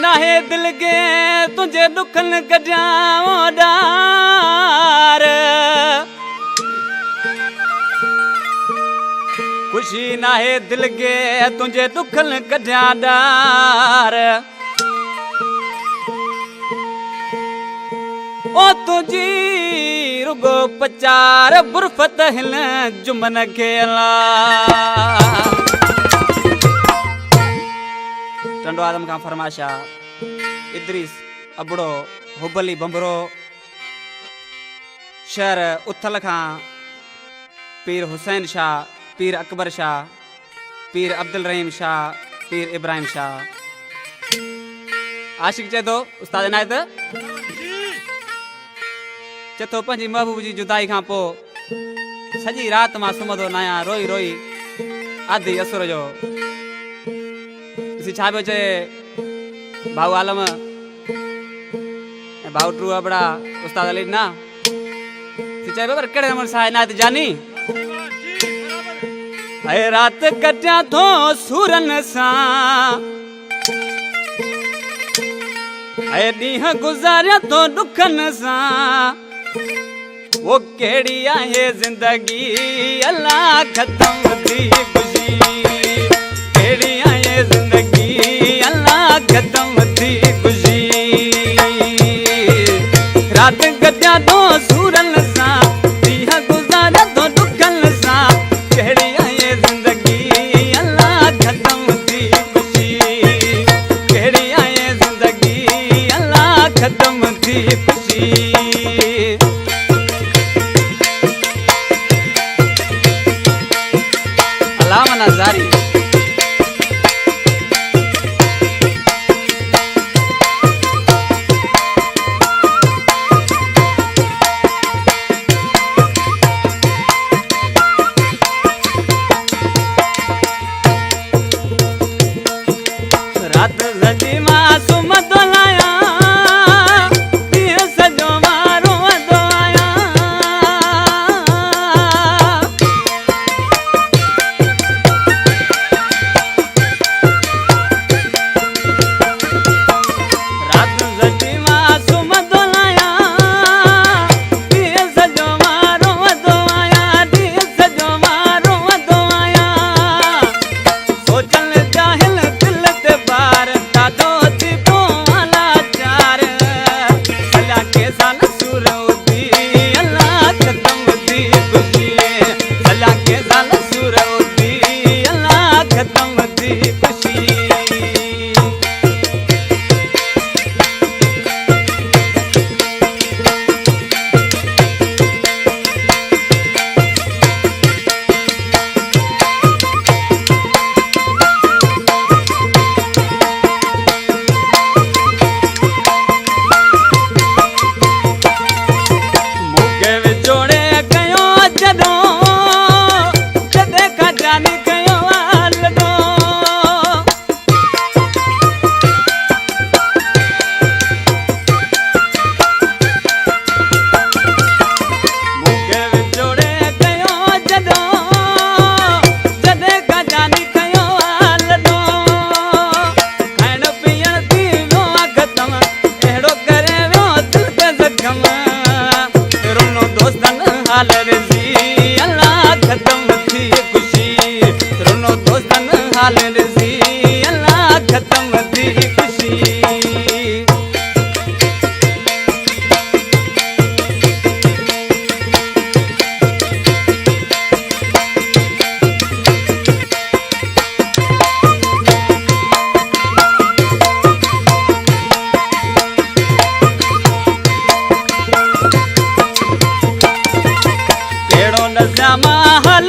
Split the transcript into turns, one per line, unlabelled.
नाहे दिल के तुझे दुखन कजाओ डार खुशी नाहे दिल के तुझे दुखन कजा डार ओ तुझी रुगो पचार बुरफत हिल जुमन खेला टंडो आदम का फरमाशा इद्रीस अबड़ो हुबली बंबरो शहर उथल खां पीर हुसैन शाह पीर अकबर शाह पीर अब्दुल रहीम शाह पीर इब्राहिम शाह आशिक चे तो उस्ताद इनायत चथो पंहिंजी महबूब जी जुदाई खां पोइ सॼी राति मां सुम्हंदो न आहियां रोई रोई आधी असुर जो छा पियो चए भाऊ आलम भाऊ ट्रू अबड़ा उस्ताद अली ना चए पर कहिड़े नमूने सां इनायत जानी ऐ राति कटिया थो सूरन सां ऐ ॾींहं गुज़ारिया थो दुखन सां वो कहिड़ी आहे ज़िंदगी अल्लाह ख़त्म थी ख़ुशी कहिड़ी आहे ज़िंदगी अल्लाह ख़त्म थी ख़ुशी राति कटिया थो सूरन सां ॾींहं गुज़ारिया थो दुखन सां कहिड़ी आहे ज़िंदगी अल्लाह ख़त्म थी ख़ुशी कहिड़ी आहे ज़िंदगी अल्लाह ख़त्म थी ख़ुशी अलामा जारी रात सजी मासूम तो लाया दिए सजो मारो दो आया रात सजी मासूम तो लाया दिए सजो मारो दो आया दिए सजो मारो दो आया सोचन जाहिल दिल ते बार दादो थी पोला चार सला के साल सुरौदी अल्लाह ख़त्म थी ख़ुशी सला के साल सुरौदी अल्लाह ख़त्म थी ख़ुशी मुके विचोड़े कयो जदों जदे का जानी कयो आलडो मुके विचोड़े कयो जदों जदे का जानी कयो आलडो खाइण पीअण थी वियो ख़त्म अहिड़ो करे वियो दिल ते ज़ख़्म रोनो दोस्तन हाल रज़ी अल्लाह ख़त्म थी ख़ुशी रोनो दोस्तन हाल रज़ी अल्लाह ख़त्म थी ख़ुशी कहिड़ो न श्यामा हल